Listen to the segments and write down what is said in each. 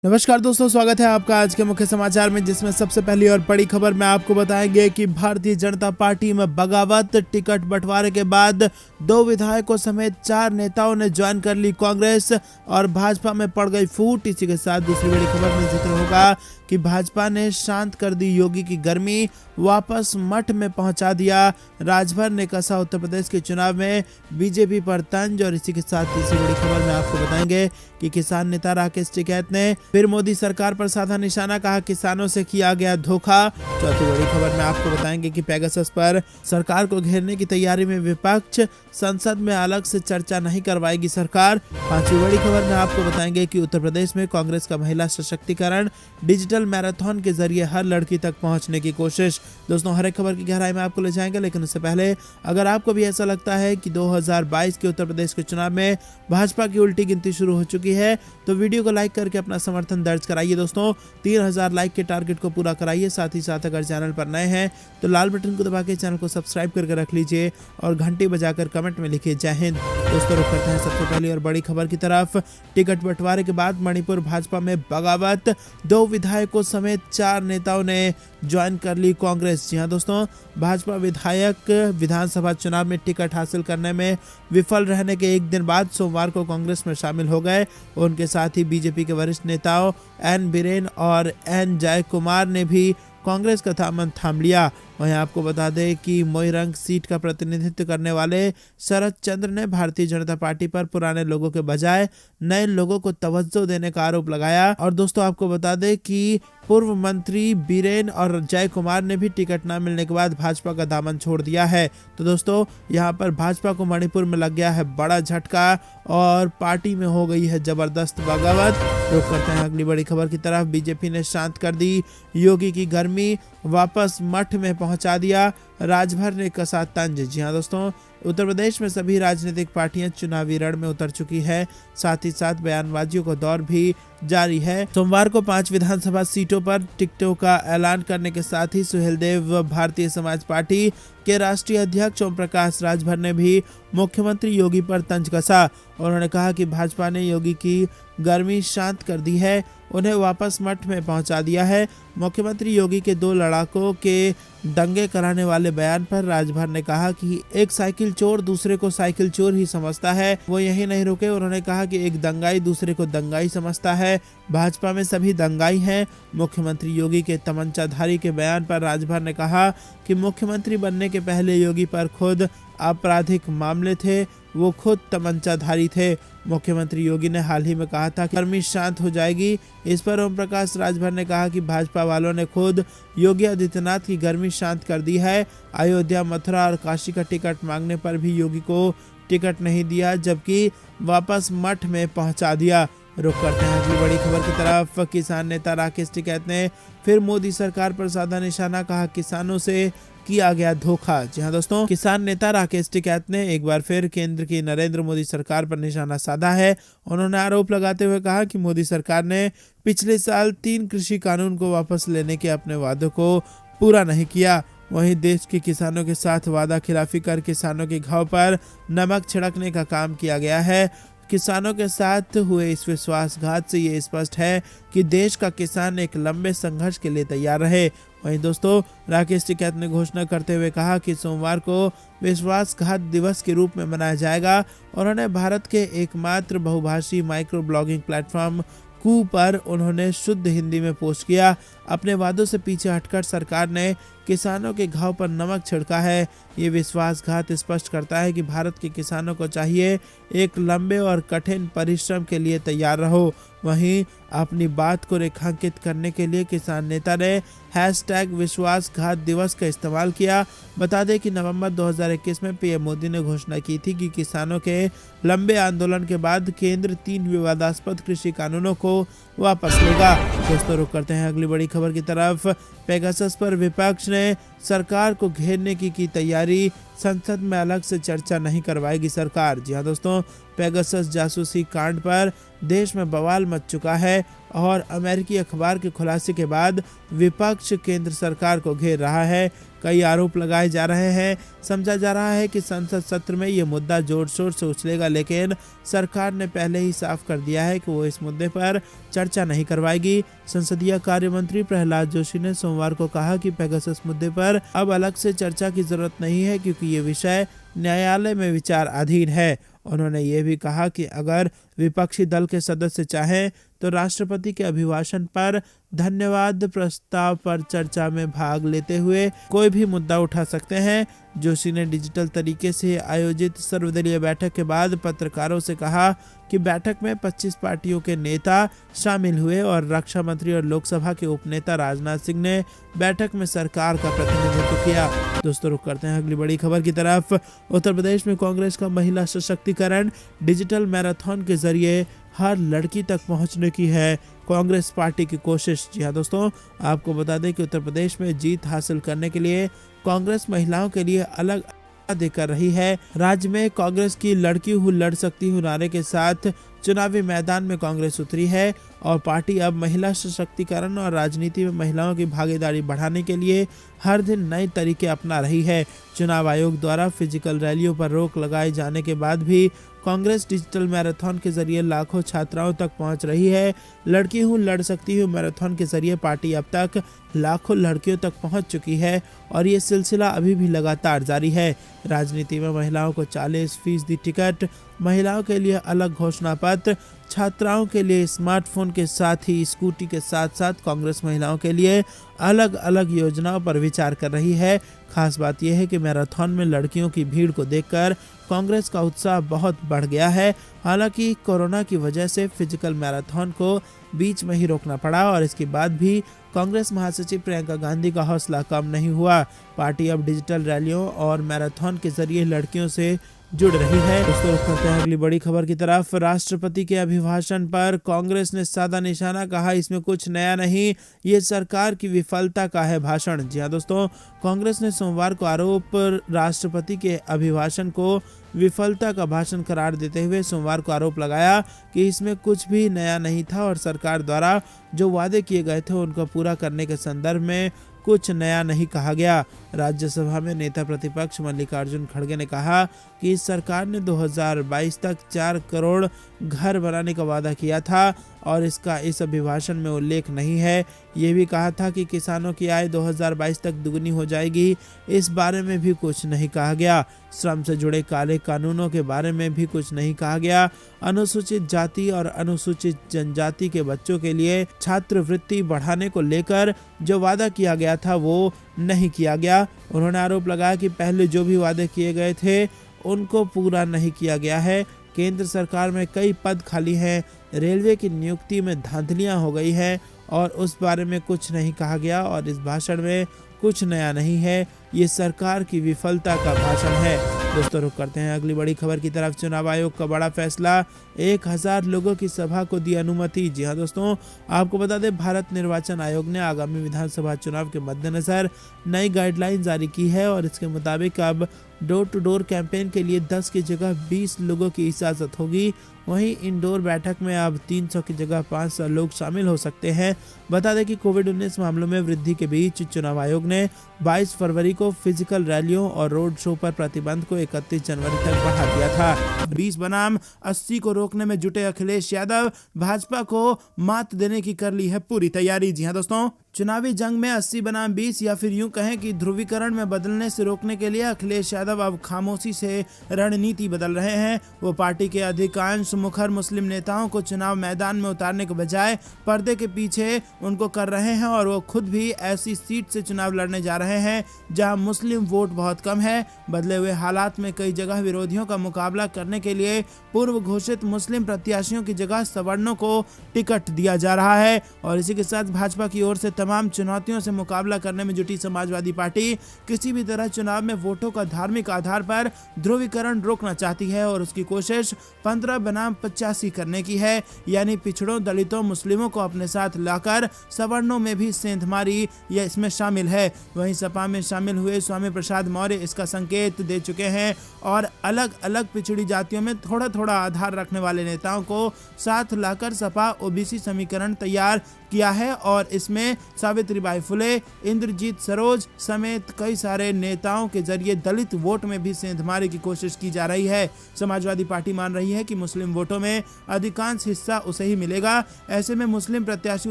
नमस्कार दोस्तों, स्वागत है आपका आज के मुख्य समाचार में, जिसमें सबसे पहली और बड़ी खबर में आपको बताएंगे कि भारतीय जनता पार्टी में बगावत। टिकट बंटवारे के बाद 2 विधायकों समेत 4 नेताओं ने ज्वाइन कर ली कांग्रेस और भाजपा में पड़ गई फूट। इसी के साथ दूसरी बड़ी खबर में जिक्र होगा कि भाजपा ने शांत कर दी योगी की गर्मी, वापस मठ में पहुंचा दिया। राजभर ने कसा उत्तर प्रदेश के चुनाव में बीजेपी पर तंज। और इसी के साथ तीसरी बड़ी खबर में आपको बताएंगे कि किसान नेता राकेश टिकैत ने फिर मोदी सरकार पर साधा निशाना, कहा किसानों से किया गया धोखा। चौथी बड़ी खबर में आपको बताएंगे कि पेगासस पर सरकार को घेरने की तैयारी में विपक्ष, संसद में अलग से चर्चा नहीं करवाएगी सरकार। पांचवी बड़ी खबर में आपको बताएंगे कि उत्तर प्रदेश में कांग्रेस का महिला सशक्तिकरण, डिजिटल मैराथन के जरिए हर लड़की तक पहुंचने की कोशिश। दोस्तों, हर एक खबर की गहराई में आपको ले जाएंगे, लेकिन उससे पहले अगर आपको भी ऐसा लगता है कि 2022 के उत्तर प्रदेश के चुनाव में भाजपा की उल्टी गिनती शुरू हो चुकी है, तो वीडियो को लाइक करके अपना समर्थन दर्ज कराइए। दोस्तों, 3000 लाइक के टारगेट को पूरा कराइए। साथ ही साथ अगर चैनल पर नए हैं तो लाल बटन को दबा के चैनल को सब्सक्राइब करके रख लीजिए और घंटी बजाकर कमेंट में लिखिए जय हिंद। दोस्तों, रुक करते हैं सबसे पहली और बड़ी खबर की तरफ। टिकट बंटवारे के बाद मणिपुर भाजपा में बगावत, 2 विधायकों समेत 4 नेताओं ने ज्वाइन कर ली कांग्रेस। जी हां दोस्तों, भाजपा विधायक विधानसभा चुनाव में टिकट हासिल करने में विफल रहने के एक दिन बाद सोमवार को कांग्रेस में शामिल हो गए। उनके साथ ही बीजेपी के वरिष्ठ नेताओं एन बीरेन और एन जय कुमार ने भी कांग्रेस का दामन थाम लिया। वहीं आपको बता दें कि मोइरंग सीट का प्रतिनिधित्व करने वाले शरद चंद्र ने भारतीय जनता पार्टी पर पुराने लोगों के बजाय नए लोगों को तवज्जो देने का आरोप लगाया। और दोस्तों, आपको बता दें कि पूर्व मंत्री बीरेन और जय कुमार ने भी टिकट न मिलने के बाद भाजपा का दामन छोड़ दिया है। तो दोस्तों, यहां पर भाजपा को मणिपुर में लग गया है बड़ा झटका और पार्टी में हो गई है जबरदस्त बगावत। रुक करते हैं अगली बड़ी खबर की तरफ। बीजेपी ने शांत कर दी योगी की गर्मी, वापस मठ में पहुंचा दिया। राजभर ने कसा तंज। जी हां दोस्तों, उत्तर प्रदेश में सभी राजनीतिक पार्टियां चुनावी रण में उतर चुकी है। साथ ही साथ बयानबाजियों का दौर भी जारी है। सोमवार को 5 विधानसभा सीटों पर टिकटों का ऐलान करने के साथ ही सुहेलदेव भारतीय समाज पार्टी के राष्ट्रीय अध्यक्ष ओम प्रकाश राजभर ने भी मुख्यमंत्री योगी पर तंज कसा। उन्होंने कहा कि भाजपा ने योगी की गर्मी शांत कर दी है, उन्हें वापस मठ में पहुंचा दिया है। मुख्यमंत्री योगी के 2 लड़ाकों के दंगे कराने वाले बयान पर राजभर ने कहा कि एक साइकिल चोर दूसरे को साइकिल चोर ही समझता है। वो यही नहीं रुके, उन्होंने कहा कि एक दंगाई दूसरे को दंगाई समझता है। भाजपा में सभी दंगाई हैं। मुख्यमंत्री योगी के तमंचाधारी के बयान पर राजभर ने कहा कि मुख्यमंत्री बनने के पहले योगी पर खुद आपराधिक मामले थे, वो खुद तमंचाधारी थे। मुख्यमंत्री योगी ने हाल ही में कहा था कि गर्मी शांत हो जाएगी। इस पर ओम प्रकाश राजभर ने कहा कि भाजपा वालों ने खुद योगी आदित्यनाथ की गर्मी शांत कर दी है। अयोध्या, मथुरा और काशी का टिकट मांगने पर भी योगी को टिकट नहीं दिया, जबकि वापस मठ में पहुंचा दिया। रुक करते हैं अगली बड़ी खबर की तरफ। किसान नेता राकेश टिकैत ने फिर मोदी सरकार पर साधा निशाना, कहा किसानों से किया गया धोखा। जी हां दोस्तों, किसान नेता राकेश टिकैत ने एक बार फिर केंद्र की नरेंद्र मोदी सरकार पर निशाना साधा है। उन्होंने आरोप लगाते हुए कहा कि मोदी सरकार ने पिछले साल 3 कृषि कानून को वापस लेने के अपने वादों को पूरा नहीं किया। वहीं देश के किसानों के साथ वादा खिलाफी कर किसानों के घाव पर नमक छिड़कने का काम किया गया है। किसानों के साथ हुए इस विश्वासघात से ये स्पष्ट है कि देश का किसान एक लंबे संघर्ष के लिए तैयार रहे। वहीं दोस्तों, राकेश टिकैत ने घोषणा करते हुए कहा कि सोमवार को विश्वासघात दिवस के रूप में मनाया जाएगा। उन्होंने भारत के एकमात्र बहुभाषी माइक्रो ब्लॉगिंग प्लेटफॉर्म कू पर उन्होंने शुद्ध हिंदी में पोस्ट किया। अपने वादों से पीछे हटकर सरकार ने किसानों के घाव पर नमक छिड़का है। ये विश्वासघात स्पष्ट करता है कि भारत के किसानों को चाहिए एक लंबे और कठिन परिश्रम के लिए तैयार रहो। वहीं अपनी बात को रेखांकित करने के लिए किसान नेता ने हैशटैग विश्वासघात दिवस का इस्तेमाल किया। बता दें कि नवंबर 2021 में पीएम मोदी ने घोषणा की थी कि किसानों के लंबे आंदोलन के बाद केंद्र 3 विवादास्पद कृषि कानूनों को वापस लेगा। दोस्तों, रुक करते हैं अगली बड़ी खबर की तरफ। पेगासस पर विपक्ष ने सरकार को घेरने की तैयारी, संसद में अलग से चर्चा नहीं करवाएगी सरकार। जी हां दोस्तों, पेगासस जासूसी कांड पर देश में बवाल मच चुका है और अमेरिकी अखबार के खुलासे के बाद विपक्ष केंद्र सरकार को घेर रहा है। कई आरोप लगाए जा रहे हैं। समझा जा रहा है कि संसद सत्र में ये मुद्दा जोर शोर से उछलेगा, लेकिन सरकार ने पहले ही साफ कर दिया है कि वो इस मुद्दे पर चर्चा नहीं करवाएगी। संसदीय कार्य मंत्री प्रहलाद जोशी ने सोमवार को कहा कि पेगासस मुद्दे पर अब अलग से चर्चा की जरूरत नहीं है, क्योंकि ये विषय न्यायालय में विचाराधीन है। उन्होंने ये भी कहा कि अगर विपक्षी दल के सदस्य चाहें तो राष्ट्रपति के अभिभाषण पर धन्यवाद प्रस्ताव पर चर्चा में भाग लेते हुए कोई भी मुद्दा उठा सकते हैं। जोशी ने डिजिटल तरीके से आयोजित सर्वदलीय बैठक के बाद पत्रकारों से कहा कि बैठक में 25 पार्टियों के नेता शामिल हुए और रक्षा मंत्री और लोकसभा के उपनेता राजनाथ सिंह ने बैठक में सरकार का प्रतिनिधित्व किया। दोस्तों, रुक करते हैं अगली बड़ी खबर की तरफ। उत्तर प्रदेश में कांग्रेस का महिला सशक्तिकरण डिजिटल मैराथन के जरिए हर लड़की तक पहुंचने की है कांग्रेस पार्टी की कोशिश। जी हाँ दोस्तों, आपको बता दें कि उत्तर प्रदेश में जीत हासिल करने के लिए कांग्रेस महिलाओं के लिए अलग वादे कर रही है। राज्य में कांग्रेस की लड़की हूँ लड़ सकती हूँ नारे के साथ चुनावी मैदान में कांग्रेस उतरी है और पार्टी अब महिला सशक्तिकरण और राजनीति में महिलाओं की भागीदारी बढ़ाने के लिए हर दिन नए तरीके अपना रही है। चुनाव आयोग द्वारा फिजिकल रैलियों पर रोक लगाए जाने के बाद भी कांग्रेस डिजिटल मैराथन के जरिए लाखों छात्राओं तक पहुंच रही है। लड़की हूँ लड़ सकती हूँ मैराथन के जरिए पार्टी अब तक लाखों लड़कियों तक पहुंच चुकी है और ये सिलसिला अभी भी लगातार जारी है। राजनीति में महिलाओं को 40% टिकट, महिलाओं के लिए अलग घोषणा पत्र, छात्राओं के लिए स्मार्टफोन के साथ ही स्कूटी के साथ साथ कांग्रेस महिलाओं के लिए अलग अलग योजनाओं पर विचार कर रही है। खास बात यह है कि मैराथन में लड़कियों की भीड़ को देखकर कांग्रेस का उत्साह बहुत बढ़ गया है। हालांकि कोरोना की वजह से फिजिकल मैराथन को बीच में ही रोकना पड़ा और इसके बाद भी कांग्रेस महासचिव प्रियंका गांधी का हौसला कम नहीं हुआ। पार्टी अब डिजिटल रैलियों और मैराथन के जरिए लड़कियों से जुड़ रही है। दोस्तों, करते हैं अगली बड़ी खबर की तरफ। राष्ट्रपति के अभिभाषण पर कांग्रेस ने साधा निशाना, कहा इसमें कुछ नया नहीं, ये सरकार की विफलता का है भाषण। जी हाँ दोस्तों, कांग्रेस ने सोमवार को आरोप राष्ट्रपति के अभिभाषण को विफलता का भाषण करार देते हुए सोमवार को आरोप लगाया कि इसमें कुछ भी नया नहीं था और सरकार द्वारा जो वादे किए गए थे उनको पूरा करने के संदर्भ में कुछ नया नहीं कहा गया। राज्यसभा में नेता प्रतिपक्ष मल्लिकार्जुन खड़गे ने कहा कि इस सरकार ने 2022 तक 4 करोड़ घर बनाने का वादा किया था और इसका इस अभिभाषण में उल्लेख नहीं है। ये भी कहा था कि किसानों की आय 2022 तक दुगनी हो जाएगी, इस बारे में भी कुछ नहीं कहा गया। श्रम से जुड़े काले कानूनों के बारे में भी कुछ नहीं कहा गया। अनुसूचित जाति और अनुसूचित जनजाति के बच्चों के लिए छात्रवृत्ति बढ़ाने को लेकर जो वादा किया गया था वो नहीं किया गया। उन्होंने आरोप लगाया कि पहले जो भी वादे किए गए थे उनको पूरा नहीं किया गया है। केंद्र सरकार में कई पद खाली हैं, रेलवे की नियुक्ति में धांधलियां हो गई है और उस बारे में कुछ नहीं कहा गया और इस भाषण में कुछ नया नहीं है। ये सरकार की विफलता का भाषण है। दोस्तों, रुक करते हैं अगली बड़ी खबर की तरफ। चुनाव आयोग का बड़ा फैसला, 1000 लोगों की सभा को दी अनुमति। जी हाँ दोस्तों, आपको बता दें भारत निर्वाचन आयोग ने आगामी विधानसभा चुनाव के मद्देनजर नई गाइडलाइन जारी की है और इसके मुताबिक अब डोर टू डोर कैंपेन के लिए 10 की जगह 20 लोगों की इजाजत होगी। वहीं इंडोर बैठक में अब 300 की जगह 500 लोग शामिल हो सकते हैं। बता दें कि कोविड-19 मामलों में वृद्धि के बीच चुनाव आयोग ने 22 फरवरी को फिजिकल रैलियों और रोड शो पर प्रतिबंध को 31 जनवरी तक बढ़ा दिया था। 20 बनाम 80 को रोकने में जुटे अखिलेश यादव भाजपा को मात देने की कर ली है पूरी तैयारी। जी हाँ दोस्तों, चुनावी जंग में 80 बनाम 20 या फिर यूं कहें कि ध्रुवीकरण में बदलने से रोकने के लिए अखिलेश यादव अब खामोशी से रणनीति बदल रहे हैं। वो पार्टी के अधिकांश मुखर मुस्लिम नेताओं को चुनाव मैदान में उतारने के बजाय पर्दे के पीछे उनको कर रहे हैं और वो खुद भी ऐसी सीट से चुनाव लड़ने जा रहे हैं जहां मुस्लिम वोट बहुत कम है। बदले हुए हालात में कई जगह विरोधियों का मुकाबला करने के लिए पूर्व घोषित मुस्लिम प्रत्याशियों की जगह सवर्णों को टिकट दिया जा रहा है और इसी के साथ भाजपा की ओर से तमाम चुनौतियों से मुकाबला करने में जुटी समाजवादी पार्टी किसी भी तरह चुनाव में वोटों का धार्मिक आधार पर ध्रुवीकरण रोकना चाहती है और उसकी कोशिश 15 बनाम 85 करने की है, यानी पिछड़ों, दलितों, मुस्लिमों को अपने साथ लाकर सवर्णों में भी सेंधमारी यह इसमें शामिल है। वहीं सपा में शामिल हुए स्वामी प्रसाद मौर्य इसका संकेत दे चुके हैं और अलग अलग पिछड़ी जातियों में थोड़ा थोड़ा आधार रखने वाले नेताओं को साथ लाकर सपा ओबीसी समीकरण तैयार किया है और इसमें सावित्रीबाई फुले, इंद्रजीत सरोज समेत कई सारे नेताओं के जरिए दलित वोट में भी सेंधमारी की कोशिश की जा रही है। समाजवादी पार्टी मान रही है कि मुस्लिम वोटों में अधिकांश हिस्सा उसे ही मिलेगा, ऐसे में मुस्लिम प्रत्याशी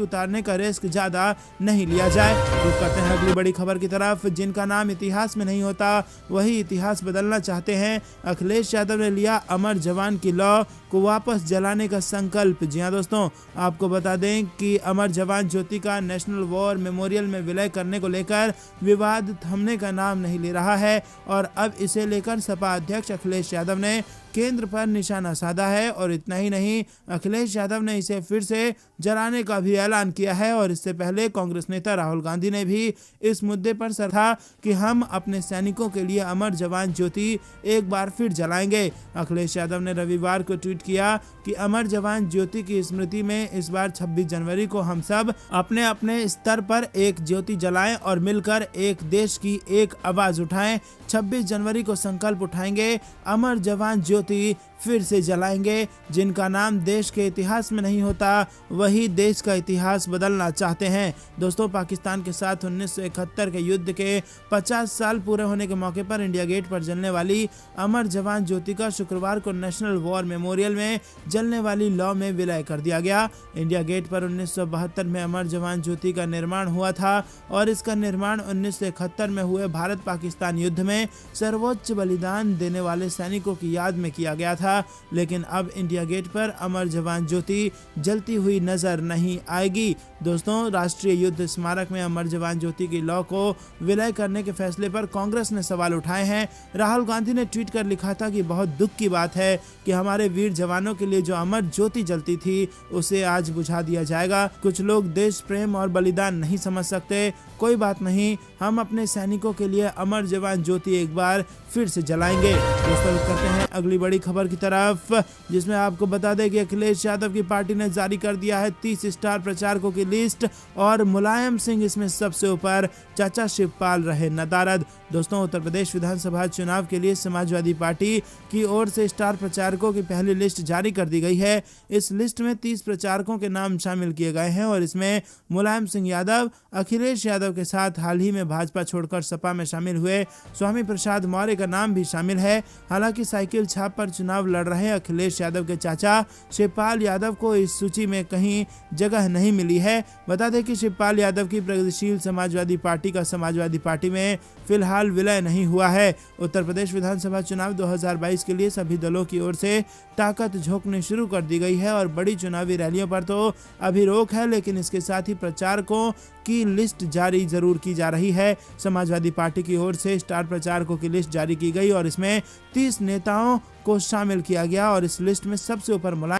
उतारने का रिस्क ज्यादा नहीं लिया जाए। रुक करते हैं अगली बड़ी खबर की तरफ। जिनका नाम इतिहास में नहीं होता वही इतिहास बदलना चाहते हैं। अखिलेश यादव ने लिया अमर जवान की लौ को वापस जलाने का संकल्प। जी हाँ दोस्तों, आपको बता दें कि अमर जवान ज्योति का नेशनल वॉर मेमोरियल में विलय करने को लेकर विवाद थमने का नाम नहीं ले रहा है और अब इसे लेकर सपा अध्यक्ष अखिलेश यादव ने केंद्र पर निशाना साधा है। और इतना ही नहीं, अखिलेश यादव ने इसे फिर से जलाने का भी ऐलान किया है और इससे पहले कांग्रेस नेता राहुल गांधी ने भी इस मुद्दे पर था कि हम अपने सैनिकों के लिए अमर जवान ज्योति एक बार फिर जलाएंगे। अखिलेश यादव ने रविवार को ट्वीट किया कि अमर जवान ज्योति की स्मृति में इस बार 26 जनवरी को हम सब अपने अपने स्तर पर एक ज्योति जलाएं और मिलकर एक देश की एक आवाज उठाएं। 26 जनवरी को संकल्प उठाएंगे, अमर जवान ज्योति फिर से जलाएंगे। जिनका नाम देश के इतिहास में नहीं होता वही देश का इतिहास बदलना चाहते हैं। दोस्तों, पाकिस्तान के साथ 1971 के युद्ध के 50 साल पूरे होने के मौके पर इंडिया गेट पर जलने वाली अमर जवान ज्योति का शुक्रवार को नेशनल वॉर मेमोरियल में जलने वाली लौ में विलय कर दिया गया। इंडिया गेट पर 1972 में अमर जवान ज्योति का निर्माण हुआ था और इसका निर्माण 1971 में हुए भारत पाकिस्तान युद्ध में सर्वोच्च बलिदान देने वाले सैनिकों की याद में किया गया था। लेकिन अब इंडिया गेट पर अमर जवान ज्योति जलती हुई नजर नहीं आएगी। दोस्तों, राष्ट्रीय युद्ध स्मारक में अमर जवान ज्योति की लौ को विलय करने के फैसले पर कांग्रेस ने सवाल उठाए हैं। राहुल गांधी ने ट्वीट कर लिखा था कि बहुत दुख की बात है कि हमारे वीर जवानों के लिए जो अमर ज्योति जलती थी उसे आज बुझा दिया जाएगा। कुछ लोग देश प्रेम और बलिदान नहीं समझ सकते, कोई बात नहीं, हम अपने सैनिकों के लिए अमर जवान ज्योति एक बार फिर से जलाएंगे। दोस्तों, करते हैं अगली बड़ी खबर की तरफ, जिसमें आपको बता दें कि अखिलेश यादव की पार्टी ने जारी कर दिया है 30 स्टार प्रचारकों की लिस्ट और मुलायम सिंह इसमें सबसे ऊपर। चाचा शिवपाल रहे नदारद। दोस्तों, उत्तर प्रदेश विधानसभा चुनाव के लिए समाजवादी पार्टी की ओर से स्टार प्रचारकों की पहली लिस्ट जारी कर दी गई है। इस लिस्ट में 30 प्रचारकों के नाम शामिल किए गए हैं और इसमें मुलायम सिंह यादव, अखिलेश यादव के साथ हाल ही में भाजपा छोड़कर सपा में शामिल हुए स्वामी प्रसाद मौर्य का नाम भी शामिल है। हालांकि साइकिल छाप पर चुनाव लड़ रहे अखिलेश यादव के चाचा शिवपाल यादव को इस सूची में कहीं जगह नहीं मिली है। बता दें कि शिवपाल यादव की प्रगतिशील समाजवादी पार्टी का समाजवादी पार्टी में फिलहाल विलय नहीं हुआ है। उत्तर प्रदेश विधानसभा चुनाव 2022 के लिए सभी दलों की ओर से ताकत झोंकनी शुरू कर दी गई है और बड़ी चुनावी रैलियों पर तो अभी रोक है, लेकिन इसके साथ ही प्रचारकों की लिस्ट जारी जरूर की जा रही है। समाजवादी पार्टी की ओर से स्टार प्रचारकों की लिस्ट जारी की गई और इसमें 30 नेताओं को शामिल किया गया और इस लिस्ट में सबसे ऊपर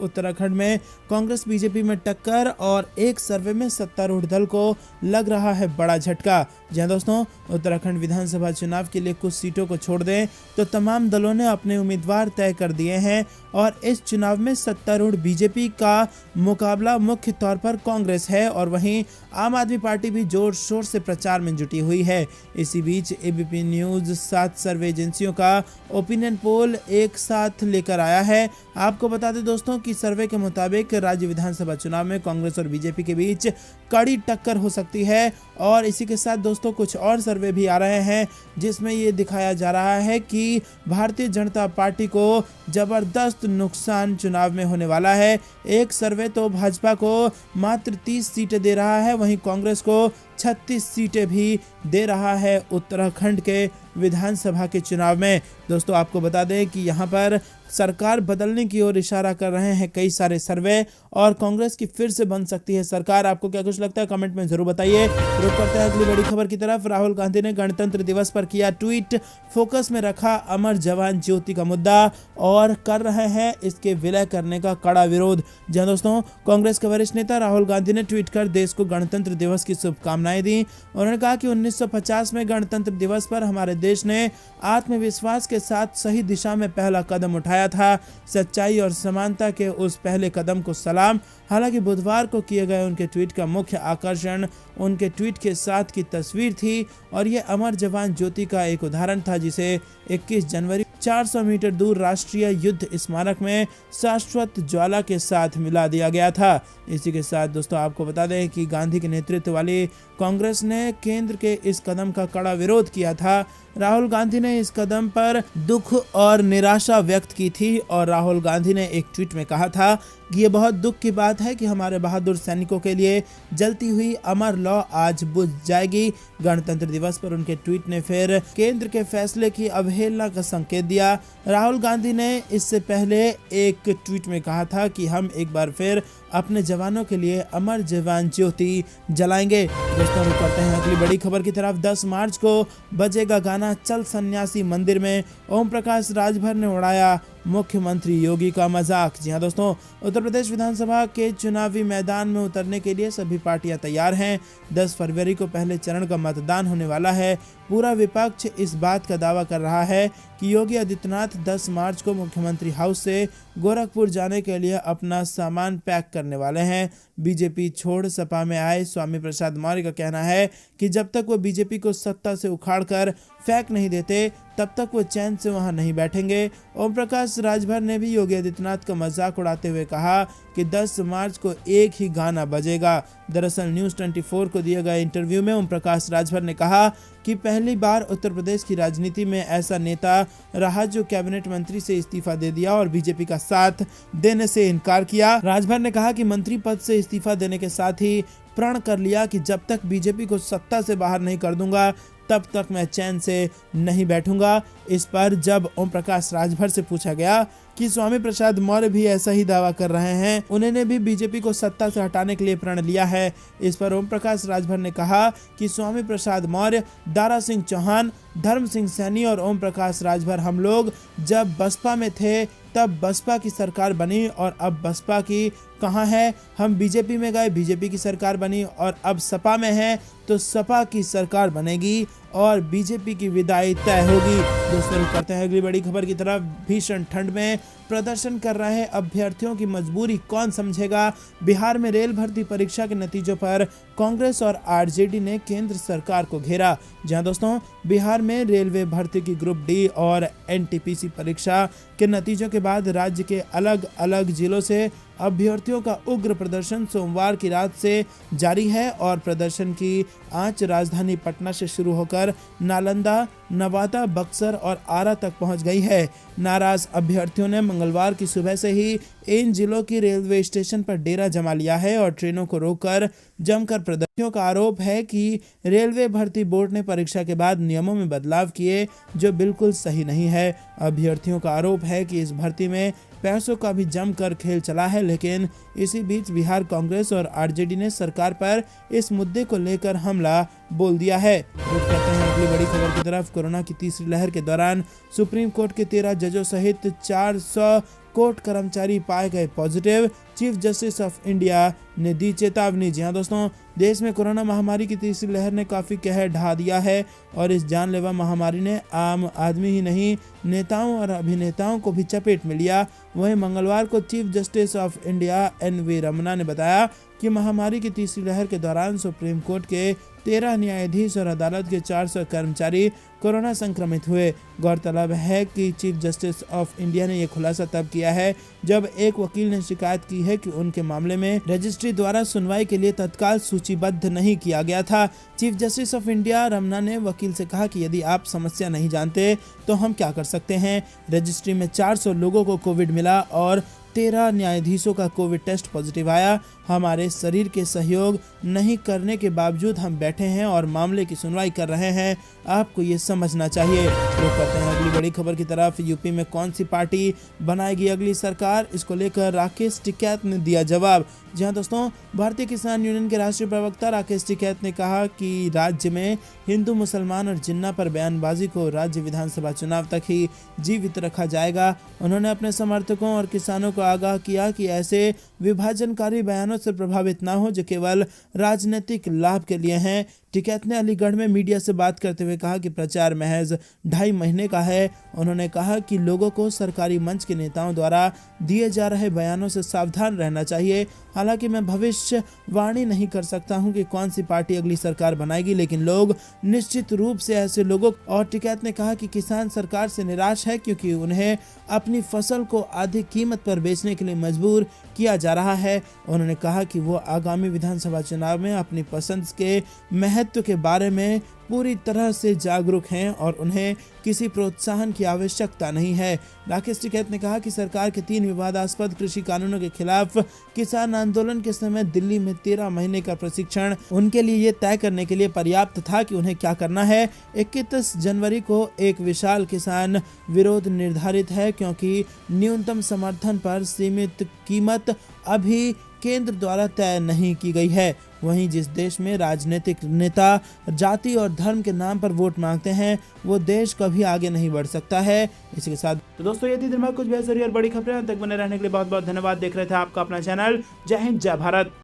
उत्तराखंड में कांग्रेस बीजेपी में टक्कर और एक सर्वे में सत्तारूढ़ दल को लग रहा है बड़ा झटका। जी दोस्तों, उत्तराखंड विधानसभा चुनाव के लिए कुछ सीटों को छोड़ दें तो तमाम दलों ने अपने उम्मीदवार तय कर दिए हैं और इस चुनाव में सत्तारूढ़ बीजेपी का मुकाबला मुख्य तौर पर कांग्रेस है और वहीं आम आदमी पार्टी भी जोर शोर से प्रचार में जुटी हुई है। इसी बीच एबीपी न्यूज 7 सर्वे एजेंसियों का ओपिनियन पोल एक साथ लेकर आया है। आपको बता दें दोस्तों कि सर्वे के मुताबिक राज्य विधानसभा चुनाव में कांग्रेस और बीजेपी के बीच कड़ी टक्कर हो सकती है और इसी के साथ दोस्तों कुछ और सर्वे भी आ रहे हैं जिसमें ये दिखाया जा रहा है कि भारतीय जनता पार्टी को जबरदस्त नुकसान चुनाव में होने वाला है। एक सर्वे तो भाजपा को मात्र 30 सीटें दे रहा है, वहीं कांग्रेस को 36 सीटें भी दे रहा है उत्तराखंड के विधानसभा के चुनाव में। दोस्तों, आपको बता दें कि यहाँ पर सरकार बदलने की ओर इशारा कर रहे हैं कई सारे सर्वे, और कांग्रेस की फिर से बन सकती है सरकार। आपको क्या कुछ लगता है कमेंट में जरूर बताइए। रुक करते हैं अगली बड़ी खबर की तरफ। राहुल गांधी ने गणतंत्र दिवस पर किया ट्वीट, फोकस में रखा अमर जवान ज्योति का मुद्दा और कर रहे हैं इसके विलय करने का कड़ा विरोध। जी हां दोस्तों, कांग्रेस के वरिष्ठ नेता राहुल गांधी ने ट्वीट कर देश को गणतंत्र दिवस की शुभकामनाएं दी। उन्होंने कहा कि 1950 में गणतंत्र दिवस पर हमारे देश ने आत्मविश्वास के साथ सही दिशा में पहला कदम उठाया था। सच्चाई और समानता के उस पहले कदम को सलाम। हालांकि बुधवार को किए गए उनके ट्वीट का मुख्य आकर्षण उनके ट्वीट के साथ की तस्वीर थी, और यह अमर जवान ज्योति का एक उदाहरण था जिसे 21 जनवरी 400 मीटर दूर राष्ट्रीय युद्ध स्मारक में शाश्वत ज्वाला के साथ मिला दिया गया था। इसी के साथ दोस्तों आपको बता दें कि गांधी के नेतृत्व वाली कांग्रेस ने केंद्र के इस कदम का कड़ा विरोध किया था। राहुल गांधी ने इस कदम पर दुख और निराशा व्यक्त की थी, और राहुल गांधी ने एक ट्वीट में कहा था कि ये बहुत दुख की बात है कि हमारे बहादुर सैनिकों के लिए जलती हुई अमर लौ आज बुझ जाएगी। गणतंत्र दिवस पर उनके ट्वीट ने फिर केंद्र के फैसले की अवहेलना का संकेत दिया। राहुल गांधी ने इससे पहले एक ट्वीट में कहा था कि हम एक बार फिर अपने जवानों के लिए अमर जवान ज्योति जलाएंगे। दोस्तों रुक करते हैं अगली बड़ी खबर की तरफ। 10 मार्च को बजेगा गाना चल सन्यासी मंदिर में, ओम प्रकाश राजभर ने उड़ाया मुख्यमंत्री योगी का मजाक। जी हां दोस्तों, उत्तर प्रदेश विधानसभा के चुनावी मैदान में उतरने के लिए सभी पार्टियां तैयार हैं। 10 फरवरी को पहले चरण का मतदान होने वाला है। पूरा विपक्ष इस बात का दावा कर रहा है कि योगी आदित्यनाथ 10 मार्च को मुख्यमंत्री हाउस से गोरखपुर जाने के लिए अपना सामान पैक करने वाले हैं। बीजेपी छोड़ सपा में आए स्वामी प्रसाद मौर्य का कहना है कि जब तक वो बीजेपी को सत्ता से उखाड़कर फेंक नहीं देते तब तक वो चैन से वहां नहीं बैठेंगे। ओम प्रकाश राजभर ने भी योगी आदित्यनाथ का मजाक उड़ाते हुए कहा कि 10 मार्च को एक ही गाना बजेगा। दरअसल न्यूज़ 24 को दिए गए इंटरव्यू में ओम प्रकाश राजभर ने कहा कि पहली बार उत्तर प्रदेश की राजनीति में ऐसा नेता रहा जो कैबिनेट मंत्री से इस्तीफा दे दिया और बीजेपी का साथ देने से इनकार किया। राजभर ने कहा कि मंत्री पद से इस्तीफा देने के साथ ही प्रण कर लिया कि जब तक बीजेपी को सत्ता से बाहर नहीं कर दूंगा तब तक मैं चैन से नहीं बैठूंगा। इस पर जब ओम प्रकाश राजभर से पूछा गया कि स्वामी प्रसाद मौर्य भी ऐसा ही दावा कर रहे हैं, उन्होंने भी बीजेपी को सत्ता से हटाने के लिए प्रण लिया है। इस पर ओम प्रकाश राजभर ने कहा कि स्वामी प्रसाद मौर्य, दारा सिंह चौहान, धर्म सिंह सैनी और ओम प्रकाश राजभर हम लोग जब बसपा में थे तब बसपा की सरकार बनी और अब बसपा की कहाँ है। हम बीजेपी में गए, बीजेपी की सरकार बनी और अब सपा में है तो सपा की सरकार बनेगी और बीजेपी की विदाई तय होगी। दोस्तों करते हैं अगली बड़ी खबर की तरफ। भीषण ठंड में प्रदर्शन कर रहे अभ्यर्थियों की मजबूरी कौन समझेगा। बिहार में रेल भर्ती परीक्षा के नतीजों पर कांग्रेस और आरजेडी ने केंद्र सरकार को घेरा। जहां दोस्तों बिहार में रेलवे भर्ती की ग्रुप डी और एनटीपीसी परीक्षा के नतीजों के बाद राज्य के अलग अलग जिलों से अभ्यर्थियों का उग्र प्रदर्शन सोमवार की रात से जारी है और प्रदर्शन की आंच राजधानी पटना से शुरू होकर नालंदा, नवादा, बक्सर और आरा तक पहुंच गई है। नाराज अभ्यर्थियों ने मंगलवार की सुबह से ही इन जिलों की रेलवे स्टेशन पर डेरा जमा लिया है और ट्रेनों को रोककर जमकर प्रदर्शनों का आरोप है कि रेलवे भर्ती बोर्ड ने परीक्षा के बाद नियमों में बदलाव किए जो बिल्कुल सही नहीं है। अभ्यर्थियों का आरोप है कि इस भर्ती में पैसों का भी जमकर खेल चला है, लेकिन इसी बीच बिहार कांग्रेस और आरजेडी ने सरकार पर इस मुद्दे को लेकर हमला बोल दिया है। रुक करते हैं अगली बड़ी खबर की तरफ। कोरोना की तीसरी लहर के दौरान सुप्रीम कोर्ट के 13 जजों सहित 400 कोर्ट कर्मचारी पाए गए positive. Chief justice of India ने दी चेतावनी। जी हां दोस्तों, देश में कोरोना महामारी की तीसरी लहर ने काफी कहर ढा दिया है और इस जानलेवा महामारी ने आम आदमी ही नहीं नेताओं और अभिनेताओं को भी चपेट में लिया। वहीं मंगलवार को chief justice of India NV Ramana ने बताया कि महामारी की तीसरी लहर के दौरान सुप्रीम कोर्ट के 13 न्यायाधीश और अदालत के 400 कर्मचारी कोरोना संक्रमित हुए। गौरतलब है कि चीफ जस्टिस ऑफ इंडिया ने यह खुलासा तब किया है जब एक वकील ने शिकायत की है कि उनके मामले में रजिस्ट्री द्वारा सुनवाई के लिए तत्काल सूचीबद्ध नहीं किया गया था। Chief justice of India Ramana ने वकील से कहा कि यदि आप समस्या नहीं जानते तो हम क्या कर सकते हैं। रजिस्ट्री में 400 लोगों को कोविड मिला और 13 न्यायाधीशों का कोविड टेस्ट पॉजिटिव आया। हमारे शरीर के सहयोग नहीं करने के बावजूद हम बैठे हैं और मामले की सुनवाई कर रहे हैं। आपको ये समझना चाहिए। रुक करते हैं अगली बड़ी खबर की तरफ। यूपी में कौन सी पार्टी बनाएगी अगली सरकार, इसको लेकर राकेश टिकैत ने दिया जवाब। जी हाँ दोस्तों, भारतीय किसान यूनियन के राष्ट्रीय प्रवक्ता राकेश टिकैत ने कहा कि राज्य में हिंदू, मुसलमान और जिन्ना पर बयानबाजी को राज्य विधानसभा चुनाव तक ही जीवित रखा जाएगा। उन्होंने अपने समर्थकों और किसानों को आगाह किया कि ऐसे विभाजनकारी बयानों से प्रभावित न हो जो केवल राजनीतिक लाभ के लिए हैं। टिकैत ने अलीगढ़ में मीडिया से बात करते हुए कहा कि प्रचार महज 2.5 महीने का है। उन्होंने कहा कि लोगों को सरकारी मंच के नेताओं द्वारा दिए जा रहे बयानों से सावधान रहना चाहिए। हालांकि मैं भविष्यवाणी नहीं कर सकता हूं कि कौन सी पार्टी अगली सरकार बनाएगी, लेकिन लोग निश्चित रूप से ऐसे लोगों। और टिकैत ने कहा कि किसान सरकार से निराश है क्योंकि उन्हें अपनी फसल को अधिक कीमत पर बेचने के लिए मजबूर किया जा रहा है। उन्होंने कहा कि वो आगामी विधानसभा चुनाव में अपनी पसंद के महत्व के बारे में पूरी तरह से जागरूक हैं और उन्हें किसी प्रोत्साहन की आवश्यकता नहीं है। राकेश टिकैत ने कहा कि सरकार के 3 विवादास्पद कृषि कानूनों के खिलाफ किसान आंदोलन के समय दिल्ली में 13 महीने का प्रशिक्षण उनके लिए ये तय करने के लिए पर्याप्त था कि उन्हें क्या करना है। 21 जनवरी को एक विशाल किसान विरोध निर्धारित है क्योंकि न्यूनतम समर्थन पर सीमित कीमत अभी केंद्र द्वारा तय नहीं की गई है। वहीं जिस देश में राजनीतिक नेता जाति और धर्म के नाम पर वोट मांगते हैं वो देश कभी आगे नहीं बढ़ सकता है। इसी के साथ तो दोस्तों ये थी दिन भर कुछ बेहतरीन और बड़ी खबरें। तक बने रहने के लिए बहुत बहुत धन्यवाद। देख रहे थे आपका अपना चैनल। जय हिंद, जय भारत।